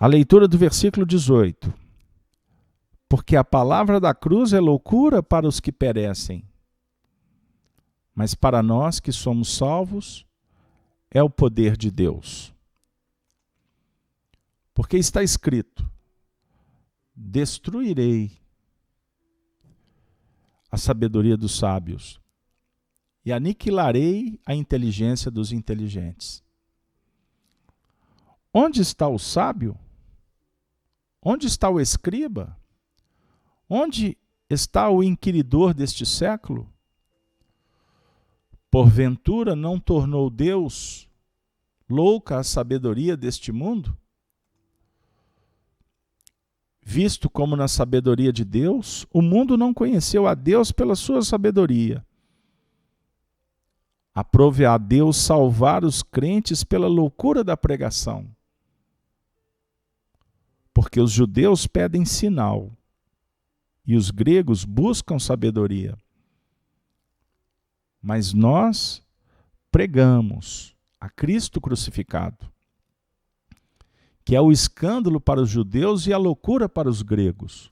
A leitura do versículo 18. Porque a palavra da cruz é loucura para os que perecem, mas para nós que somos salvos, é o poder de Deus. Porque está escrito: destruirei a sabedoria dos sábios e aniquilarei a inteligência dos inteligentes. Onde está o sábio? Onde está o escriba? Onde está o inquiridor deste século? Porventura não tornou Deus louca a sabedoria deste mundo? Visto como na sabedoria de Deus, o mundo não conheceu a Deus pela sua sabedoria. Aprove a Deus salvar os crentes pela loucura da pregação. Porque os judeus pedem sinal e os gregos buscam sabedoria. Mas nós pregamos a Cristo crucificado, que é o escândalo para os judeus e a loucura para os gregos.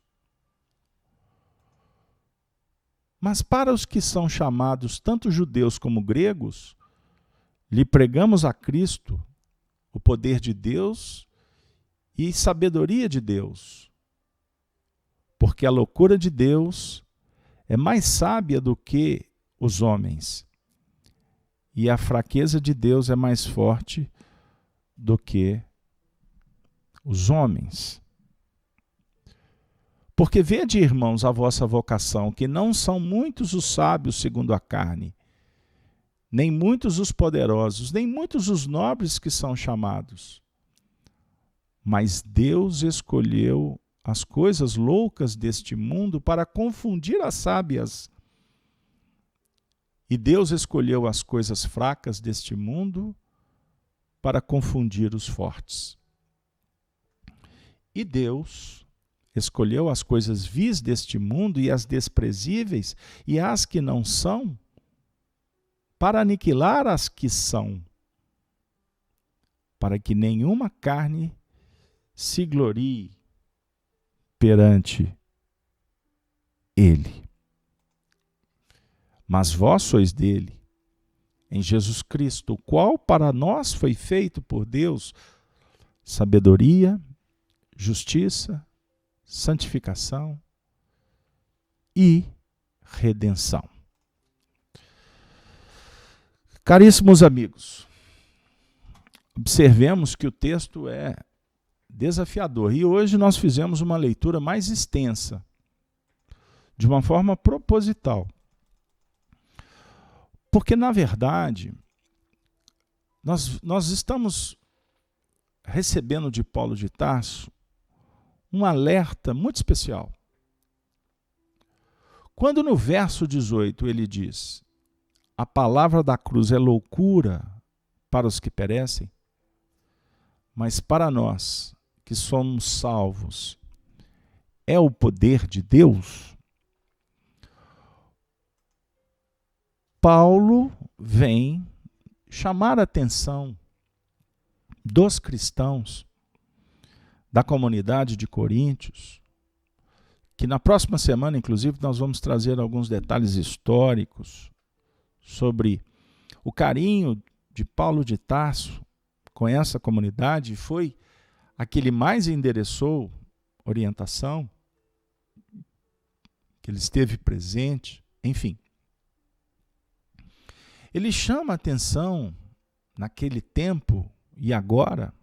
Mas para os que são chamados tanto judeus como gregos, lhe pregamos a Cristo, o poder de Deus e sabedoria de Deus. Porque a loucura de Deus é mais sábia do que os homens, e a fraqueza de Deus é mais forte do que os homens. Porque vede, irmãos, a vossa vocação, que não são muitos os sábios segundo a carne, nem muitos os poderosos, nem muitos os nobres que são chamados. Mas Deus escolheu as coisas loucas deste mundo para confundir as sábias. E Deus escolheu as coisas fracas deste mundo para confundir os fortes. E Deus escolheu as coisas vis deste mundo e as desprezíveis e as que não são, para aniquilar as que são, para que nenhuma carne se glorie perante Ele. Mas vós sois dele, em Jesus Cristo, o qual para nós foi feito por Deus sabedoria, justiça, santificação e redenção. Caríssimos amigos, observemos que o texto é desafiador e hoje nós fizemos uma leitura mais extensa, de uma forma proposital. Porque, na verdade, nós estamos recebendo de Paulo de Tarso um alerta muito especial. Quando no verso 18 ele diz: a palavra da cruz é loucura para os que perecem, mas para nós que somos salvos é o poder de Deus. Paulo vem chamar a atenção dos cristãos da comunidade de Coríntios, que na próxima semana, inclusive, nós vamos trazer alguns detalhes históricos sobre o carinho de Paulo de Tarso com essa comunidade. Foi a que ele mais endereçou orientação, que ele esteve presente, enfim. Ele chama a atenção, naquele tempo e agora,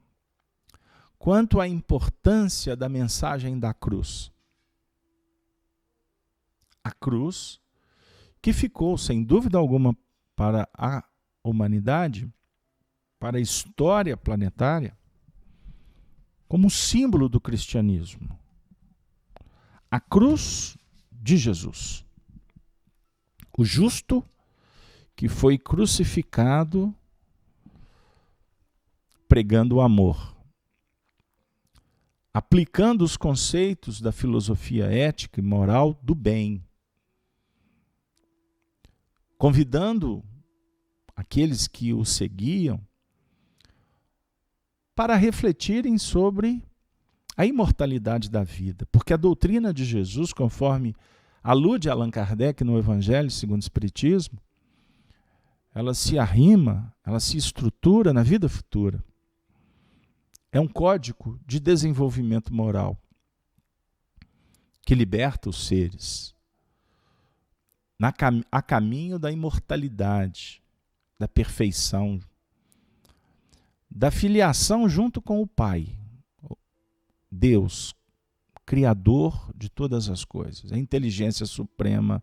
quanto à importância da mensagem da cruz. A cruz que ficou, sem dúvida alguma, para a humanidade, para a história planetária, como símbolo do cristianismo. A cruz de Jesus, o justo que foi crucificado pregando o amor, aplicando os conceitos da filosofia ética e moral do bem, convidando aqueles que o seguiam para refletirem sobre a imortalidade da vida. Porque a doutrina de Jesus, conforme alude Allan Kardec no Evangelho segundo o Espiritismo, ela se arrima, ela se estrutura na vida futura. É um código de desenvolvimento moral que liberta os seres a caminho da imortalidade, da perfeição, da filiação junto com o Pai, Deus, Criador de todas as coisas, a inteligência suprema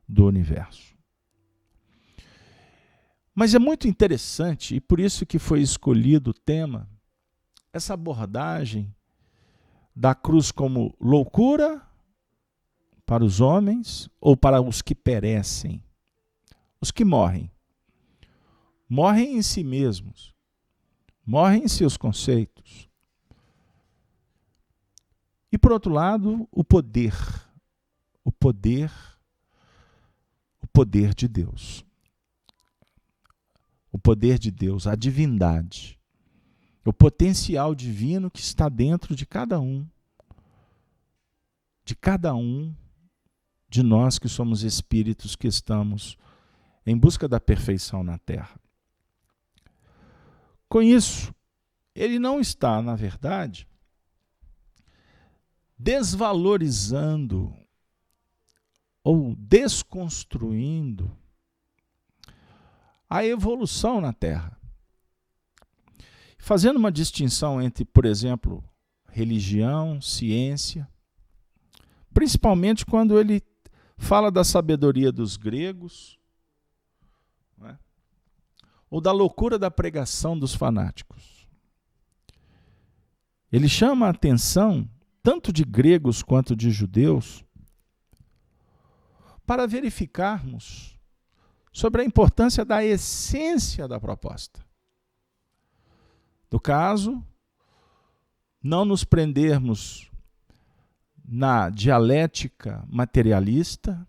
do universo. Mas é muito interessante, e por isso que foi escolhido o tema, essa abordagem da cruz como loucura para os homens ou para os que perecem, os que morrem. Morrem em si mesmos, morrem em seus conceitos. E, por outro lado, o poder de Deus. O poder de Deus, a divindade, o potencial divino que está dentro de cada um de nós que somos espíritos que estamos em busca da perfeição na Terra. Com isso, ele não está, na verdade, desvalorizando ou desconstruindo a evolução na Terra. Fazendo uma distinção entre, por exemplo, religião, ciência, principalmente quando ele fala da sabedoria dos gregos, não é? Ou da loucura da pregação dos fanáticos. Ele chama a atenção, tanto de gregos quanto de judeus, para verificarmos sobre a importância da essência da proposta. No caso, não nos prendermos na dialética materialista,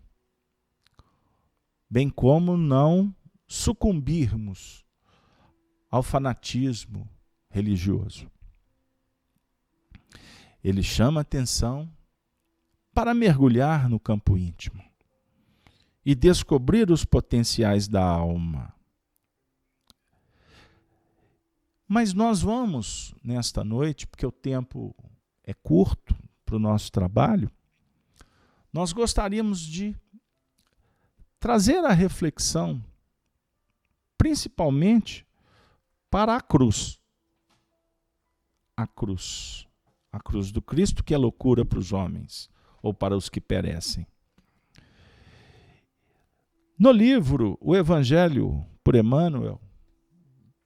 bem como não sucumbirmos ao fanatismo religioso. Ele chama atenção para mergulhar no campo íntimo e descobrir os potenciais da alma. Mas nós vamos, nesta noite, porque o tempo é curto para o nosso trabalho, nós gostaríamos de trazer a reflexão, principalmente para a cruz. A cruz do Cristo, que é loucura para os homens, ou para os que perecem. No livro O Evangelho por Emmanuel,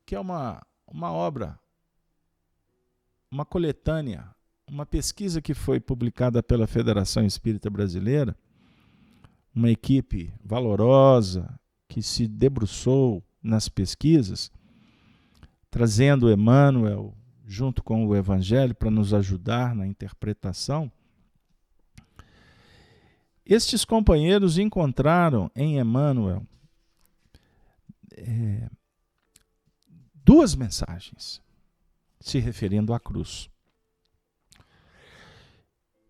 que é uma obra, uma coletânea, uma pesquisa que foi publicada pela Federação Espírita Brasileira, uma equipe valorosa que se debruçou nas pesquisas, trazendo Emmanuel junto com o Evangelho para nos ajudar na interpretação. Estes companheiros encontraram em Emmanuel duas mensagens se referindo à cruz.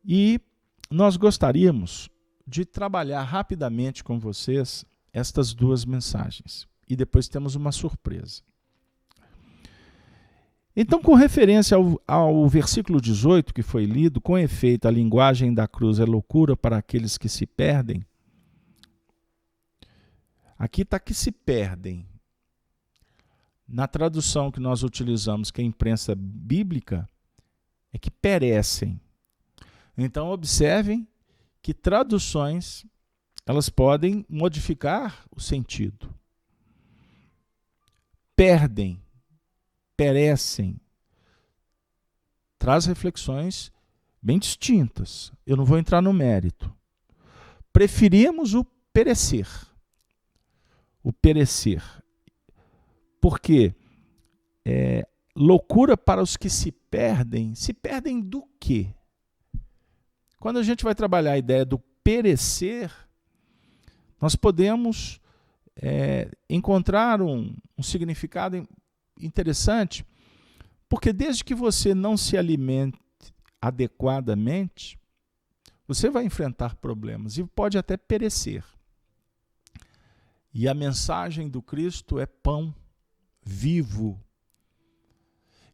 E nós gostaríamos de trabalhar rapidamente com vocês estas duas mensagens. E depois temos uma surpresa. Então, com referência ao versículo 18 que foi lido, com efeito, a linguagem da cruz é loucura para aqueles que se perdem. Aqui está que se perdem. Na tradução que nós utilizamos, que é a imprensa bíblica, é que perecem. Então, observem que traduções, elas podem modificar o sentido. Perdem, perecem. Traz reflexões bem distintas. Eu não vou entrar no mérito. Preferimos o perecer. O perecer. Porque loucura para os que se perdem do quê? Quando a gente vai trabalhar a ideia do perecer, nós podemos encontrar um significado interessante, porque desde que você não se alimente adequadamente, você vai enfrentar problemas e pode até perecer. E a mensagem do Cristo é pão vivo.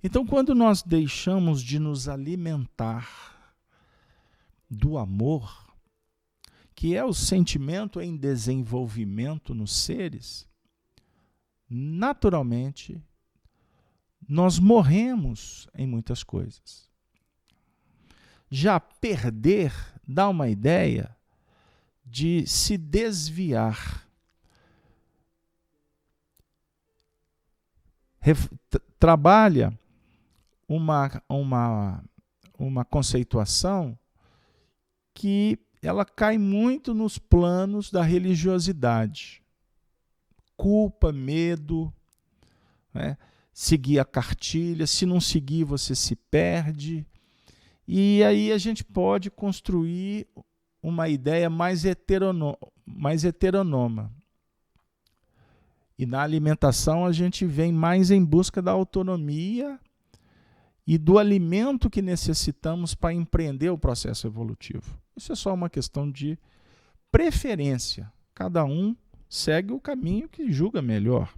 Então, quando nós deixamos de nos alimentar do amor, que é o sentimento em desenvolvimento nos seres, naturalmente, nós morremos em muitas coisas. Já perder dá uma ideia de se desviar. Trabalha uma conceituação que ela cai muito nos planos da religiosidade. Culpa, medo, né? Seguir a cartilha, se não seguir você se perde. E aí a gente pode construir uma ideia mais heteronômica. E na alimentação a gente vem mais em busca da autonomia e do alimento que necessitamos para empreender o processo evolutivo. Isso é só uma questão de preferência. Cada um segue o caminho que julga melhor.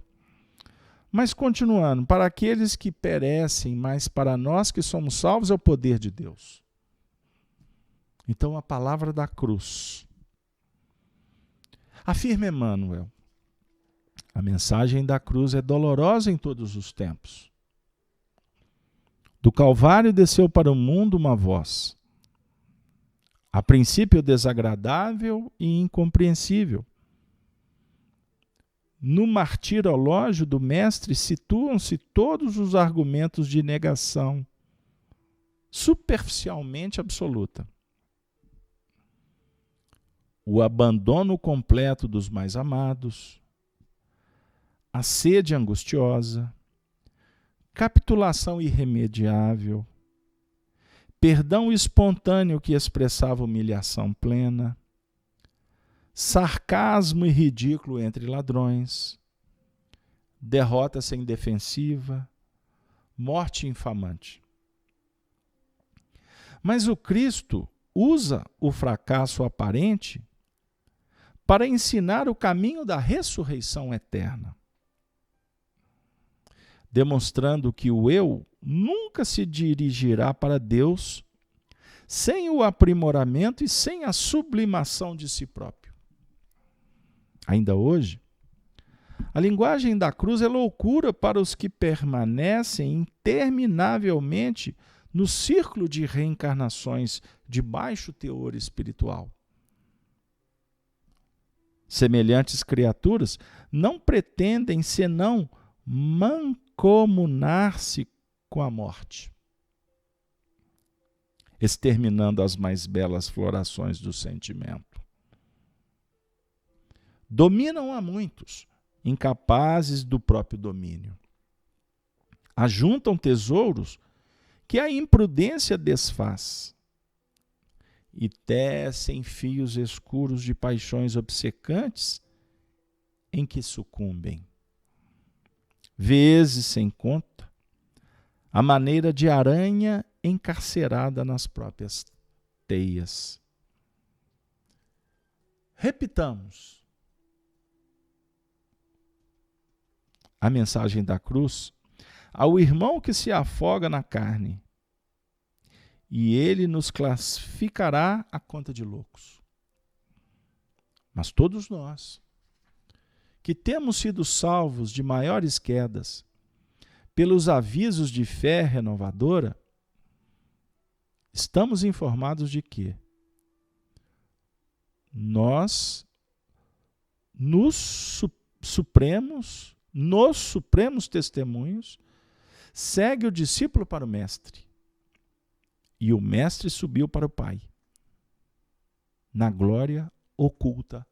Mas continuando, para aqueles que perecem, mas para nós que somos salvos é o poder de Deus. Então a palavra da cruz. Afirma Emmanuel. A mensagem da cruz é dolorosa em todos os tempos. Do Calvário desceu para o mundo uma voz. A princípio desagradável e incompreensível. No martirológio do Mestre situam-se todos os argumentos de negação, superficialmente absoluta. O abandono completo dos mais amados, a sede angustiosa, capitulação irremediável, perdão espontâneo que expressava humilhação plena, sarcasmo e ridículo entre ladrões, derrota sem defensiva, morte infamante. Mas o Cristo usa o fracasso aparente para ensinar o caminho da ressurreição eterna, demonstrando que o eu nunca se dirigirá para Deus sem o aprimoramento e sem a sublimação de si próprio. Ainda hoje, a linguagem da cruz é loucura para os que permanecem interminavelmente no círculo de reencarnações de baixo teor espiritual. Semelhantes criaturas não pretendem senão mancomunar-se com a morte, exterminando as mais belas florações do sentimento. Dominam a muitos, incapazes do próprio domínio. Ajuntam tesouros que a imprudência desfaz e tecem fios escuros de paixões obcecantes em que sucumbem. Vezes sem conta, a maneira de aranha encarcerada nas próprias teias. Repitamos. A mensagem da cruz ao irmão que se afoga na carne, e ele nos classificará à conta de loucos. Mas todos nós, que temos sido salvos de maiores quedas, pelos avisos de fé renovadora, estamos informados de que nós, nos supremos testemunhos, segue o discípulo para o mestre. E o mestre subiu para o Pai, na glória oculta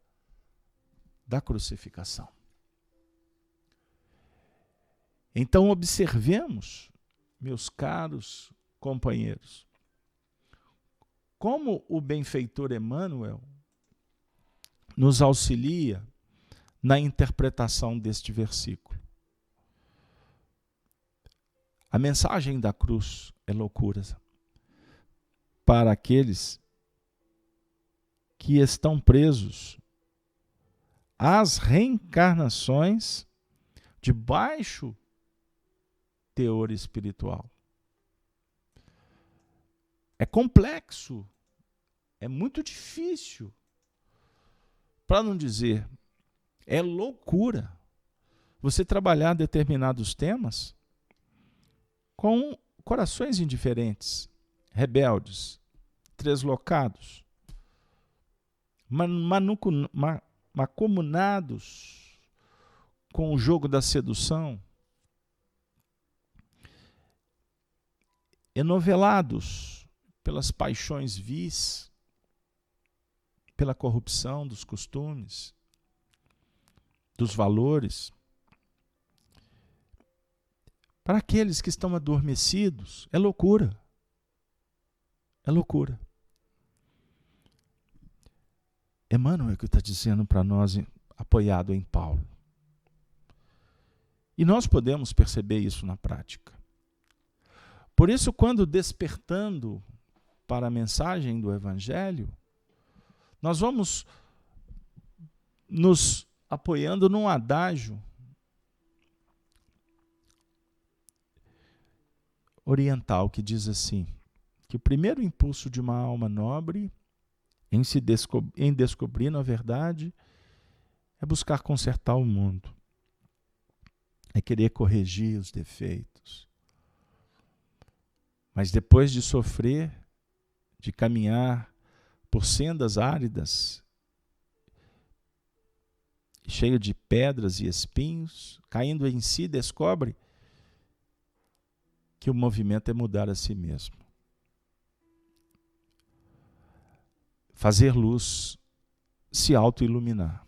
da crucificação. Então observemos, meus caros companheiros, como o benfeitor Emmanuel nos auxilia na interpretação deste versículo. A mensagem da cruz é loucura para aqueles que estão presos às reencarnações de baixo teor espiritual. É complexo, é muito difícil, para não dizer, é loucura você trabalhar determinados temas com corações indiferentes, rebeldes, treslocados, macunados com o jogo da sedução, enovelados pelas paixões vis, pela corrupção dos costumes, dos valores. Para aqueles que estão adormecidos, é loucura. É loucura. Emmanuel é que está dizendo para nós, apoiado em Paulo. E nós podemos perceber isso na prática. Por isso, quando despertando para a mensagem do Evangelho, nós vamos nos apoiando num adágio oriental que diz assim, que o primeiro impulso de uma alma nobre em descobrir a verdade é buscar consertar o mundo, é querer corrigir os defeitos. Mas depois de sofrer, de caminhar por sendas áridas, cheio de pedras e espinhos, caindo em si, descobre que o movimento é mudar a si mesmo. Fazer luz, se auto-iluminar.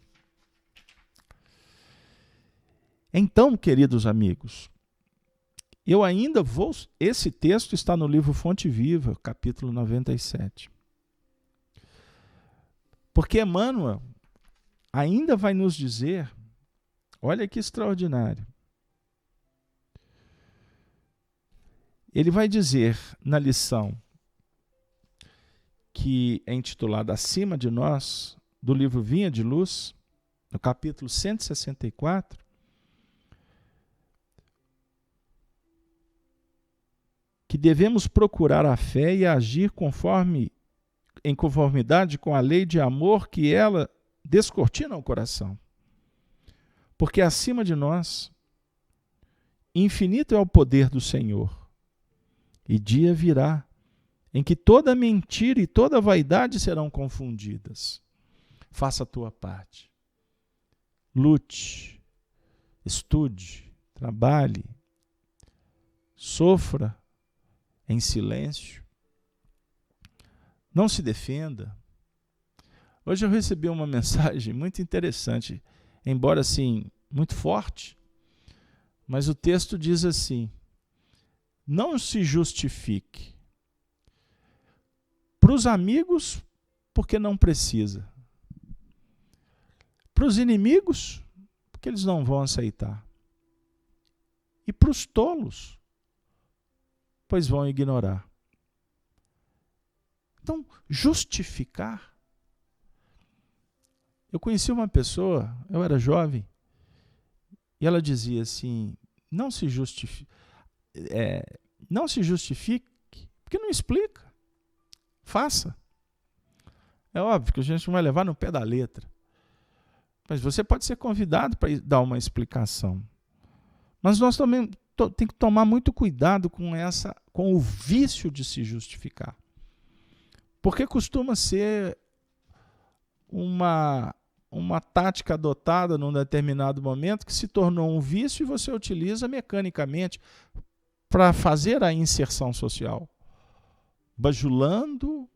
Então, queridos amigos, eu ainda vou... Esse texto está no livro Fonte Viva, capítulo 97. Porque Emmanuel ainda vai nos dizer, olha que extraordinário, ele vai dizer na lição que é intitulada Acima de Nós, do livro Vinha de Luz, no capítulo 164, que devemos procurar a fé e agir em conformidade com a lei de amor que ela descortina o coração. Porque acima de nós, infinito é o poder do Senhor. E dia virá em que toda mentira e toda vaidade serão confundidas. Faça a tua parte. Lute, estude, trabalhe, sofra em silêncio. Não se defenda. Hoje eu recebi uma mensagem muito interessante, embora assim, muito forte, mas o texto diz assim: não se justifique. Para os amigos, porque não precisa. Para os inimigos, porque eles não vão aceitar. E para os tolos, pois vão ignorar. Então, justificar. Eu conheci uma pessoa, eu era jovem, e ela dizia assim, não se justifique, porque não explica. Faça. É óbvio que a gente não vai levar no pé da letra. Mas você pode ser convidado para dar uma explicação. Mas nós também temos que tomar muito cuidado com o vício de se justificar. Porque costuma ser uma tática adotada num determinado momento que se tornou um vício e você utiliza mecanicamente para fazer a inserção social. Bajulando,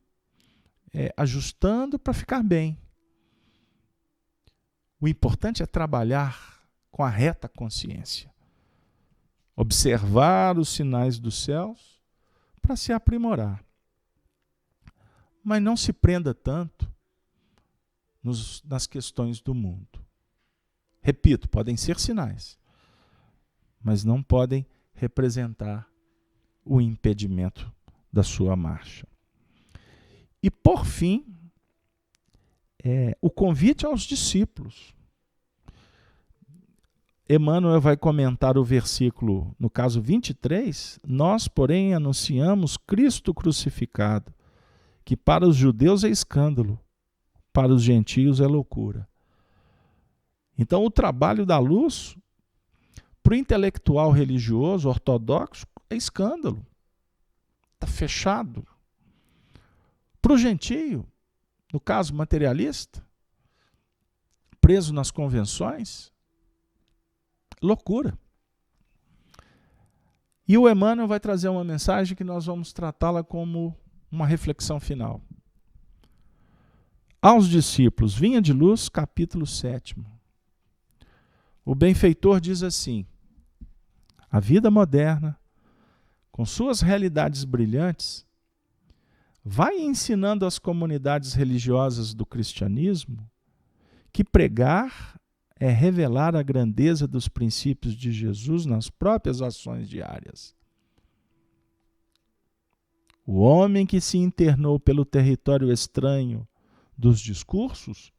ajustando para ficar bem. O importante é trabalhar com a reta consciência. Observar os sinais dos céus para se aprimorar. Mas não se prenda tanto nas questões do mundo. Repito, podem ser sinais, mas não podem representar o impedimento da sua marcha. E, por fim, o convite aos discípulos. Emmanuel vai comentar o versículo, no caso 23, nós, porém, anunciamos Cristo crucificado, que para os judeus é escândalo, para os gentios é loucura. Então, o trabalho da luz, para o intelectual religioso ortodoxo, é escândalo. Está fechado. Para o gentio, no caso materialista, preso nas convenções, loucura. E o Emmanuel vai trazer uma mensagem que nós vamos tratá-la como uma reflexão final. Aos discípulos, Vinha de Luz, capítulo 7. O benfeitor diz assim: a vida moderna, com suas realidades brilhantes, vai ensinando às comunidades religiosas do cristianismo que pregar é revelar a grandeza dos princípios de Jesus nas próprias ações diárias. O homem que se internou pelo território estranho dos discursos,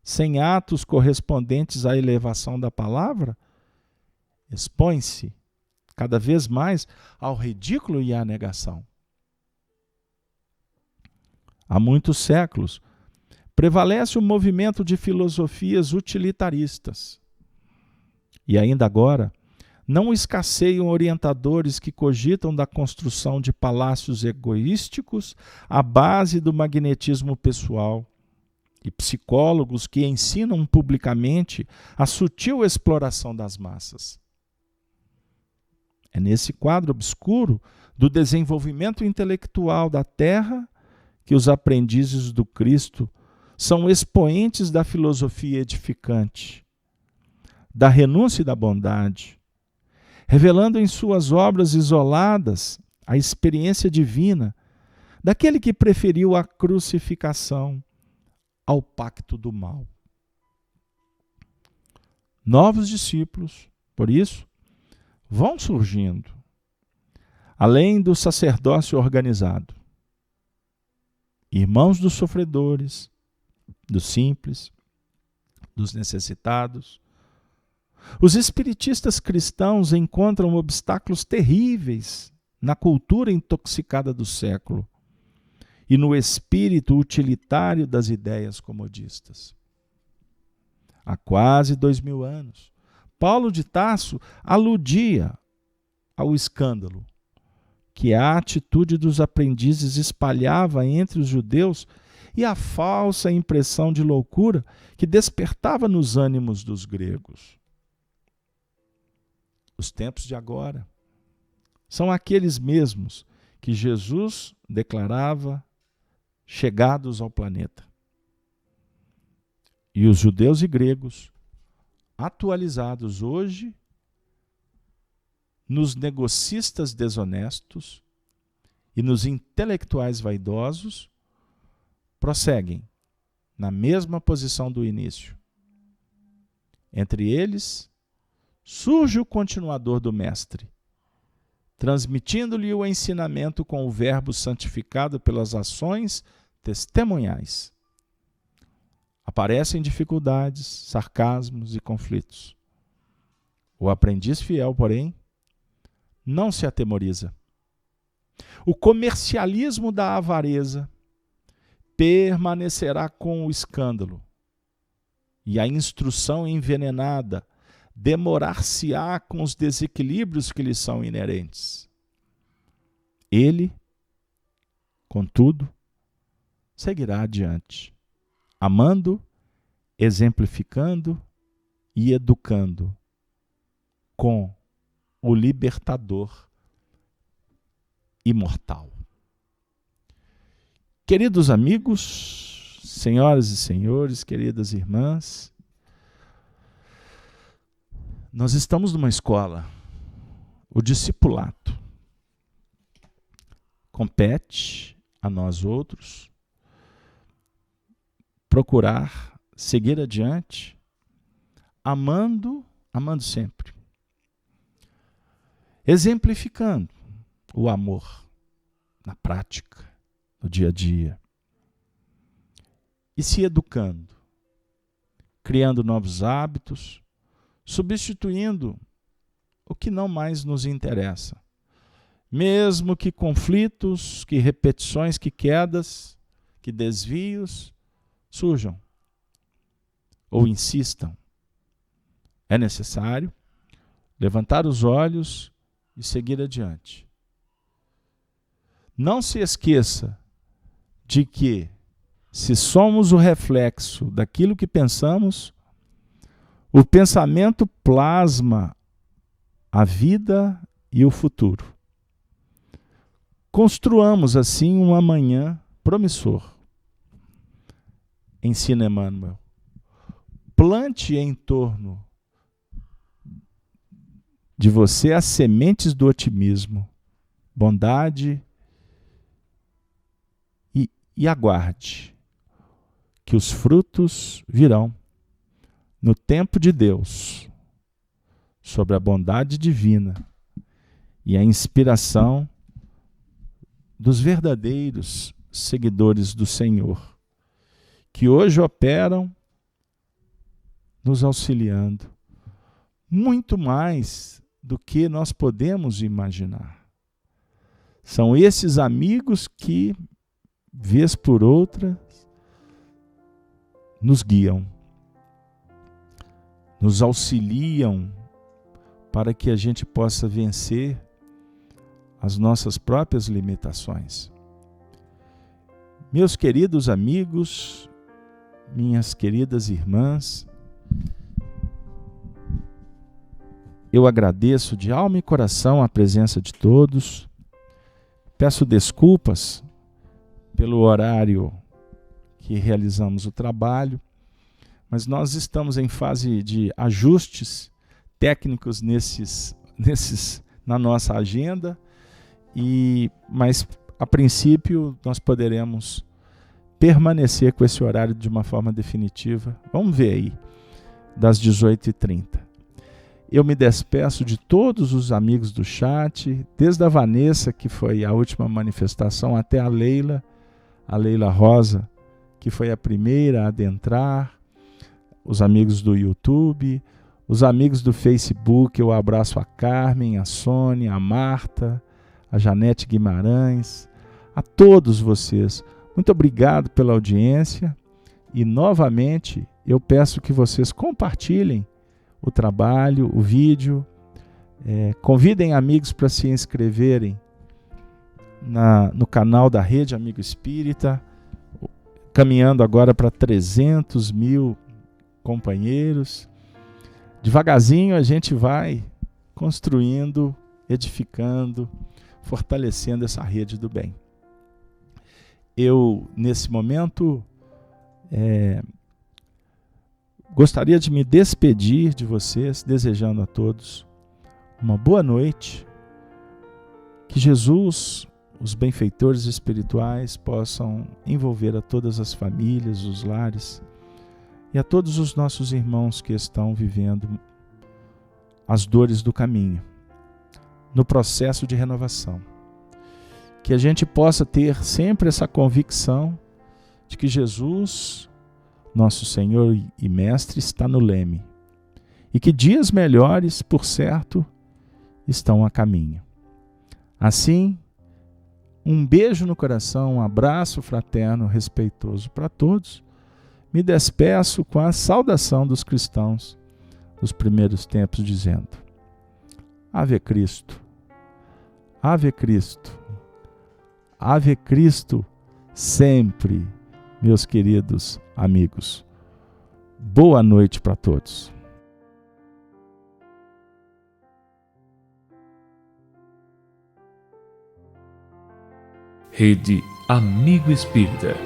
sem atos correspondentes à elevação da palavra, expõe-se cada vez mais ao ridículo e à negação. Há muitos séculos, prevalece o movimento de filosofias utilitaristas. E ainda agora, não escasseiam orientadores que cogitam da construção de palácios egoísticos à base do magnetismo pessoal, e psicólogos que ensinam publicamente a sutil exploração das massas. É nesse quadro obscuro do desenvolvimento intelectual da Terra que os aprendizes do Cristo são expoentes da filosofia edificante, da renúncia e da bondade, revelando em suas obras isoladas a experiência divina daquele que preferiu a crucificação ao pacto do mal. Novos discípulos, por isso, vão surgindo, além do sacerdócio organizado. Irmãos dos sofredores, dos simples, dos necessitados. Os espiritistas cristãos encontram obstáculos terríveis na cultura intoxicada do século e no espírito utilitário das ideias comodistas. Há quase 2000 anos, Paulo de Tarso aludia ao escândalo que a atitude dos aprendizes espalhava entre os judeus e a falsa impressão de loucura que despertava nos ânimos dos gregos. Os tempos de agora são aqueles mesmos que Jesus declarava chegados ao planeta. E os judeus e gregos, atualizados hoje nos negocistas desonestos e nos intelectuais vaidosos, prosseguem na mesma posição do início. Entre eles, surge o continuador do Mestre, transmitindo-lhe o ensinamento com o verbo santificado pelas ações testemunhais. Aparecem dificuldades, sarcasmos e conflitos. O aprendiz fiel, porém, não se atemoriza. O comercialismo da avareza permanecerá com o escândalo, e a instrução envenenada demorar-se-á com os desequilíbrios que lhe são inerentes. Ele, contudo, seguirá adiante, amando, exemplificando e educando, com o libertador imortal. Queridos amigos, senhoras e senhores, queridas irmãs, nós estamos numa escola, o discipulato. Compete a nós outros procurar seguir adiante, amando sempre, exemplificando o amor na prática, no dia a dia, e se educando, criando novos hábitos, substituindo o que não mais nos interessa. Mesmo que conflitos, que repetições, que quedas, que desvios surjam ou insistam, é necessário levantar os olhos e seguir adiante. Não se esqueça de que, se somos o reflexo daquilo que pensamos, o pensamento plasma a vida e o futuro. Construamos assim um amanhã promissor. Ensina Emmanuel. Plante em torno de você as sementes do otimismo, bondade e aguarde que os frutos virão no tempo de Deus, sobre a bondade divina e a inspiração dos verdadeiros seguidores do Senhor, que hoje operam nos auxiliando muito mais do que nós podemos imaginar. São esses amigos que, vez por outra, nos guiam, nos auxiliam para que a gente possa vencer as nossas próprias limitações. Meus queridos amigos, minhas queridas irmãs, eu agradeço de alma e coração a presença de todos. Peço desculpas pelo horário que realizamos o trabalho, mas nós estamos em fase de ajustes técnicos na nossa agenda, mas a princípio nós poderemos permanecer com esse horário de uma forma definitiva. Vamos ver aí, das 18h30. Eu me despeço de todos os amigos do chat, desde a Vanessa, que foi a última manifestação, até a Leila Rosa, que foi a primeira a adentrar, os amigos do YouTube, os amigos do Facebook. Eu abraço a Carmen, a Sônia, a Marta, a Janete Guimarães, a todos vocês. Muito obrigado pela audiência e, novamente, eu peço que vocês compartilhem o trabalho, o vídeo, convidem amigos para se inscreverem no canal da Rede Amigo Espírita, caminhando agora para 300 mil companheiros. Devagarzinho a gente vai construindo, edificando, fortalecendo essa rede do bem. Eu, nesse momento, gostaria de me despedir de vocês, desejando a todos uma boa noite, que Jesus, os benfeitores espirituais, possam envolver a todas as famílias, os lares, e a todos os nossos irmãos que estão vivendo as dores do caminho, no processo de renovação. Que a gente possa ter sempre essa convicção de que Jesus, nosso Senhor e Mestre, está no leme, e que dias melhores, por certo, estão a caminho. Assim, um beijo no coração, um abraço fraterno, respeitoso para todos. Me despeço com a saudação dos cristãos dos primeiros tempos, dizendo: Ave Cristo, Ave Cristo, Ave Cristo sempre, meus queridos amigos. Boa noite para todos. Rede Amigo Espírita.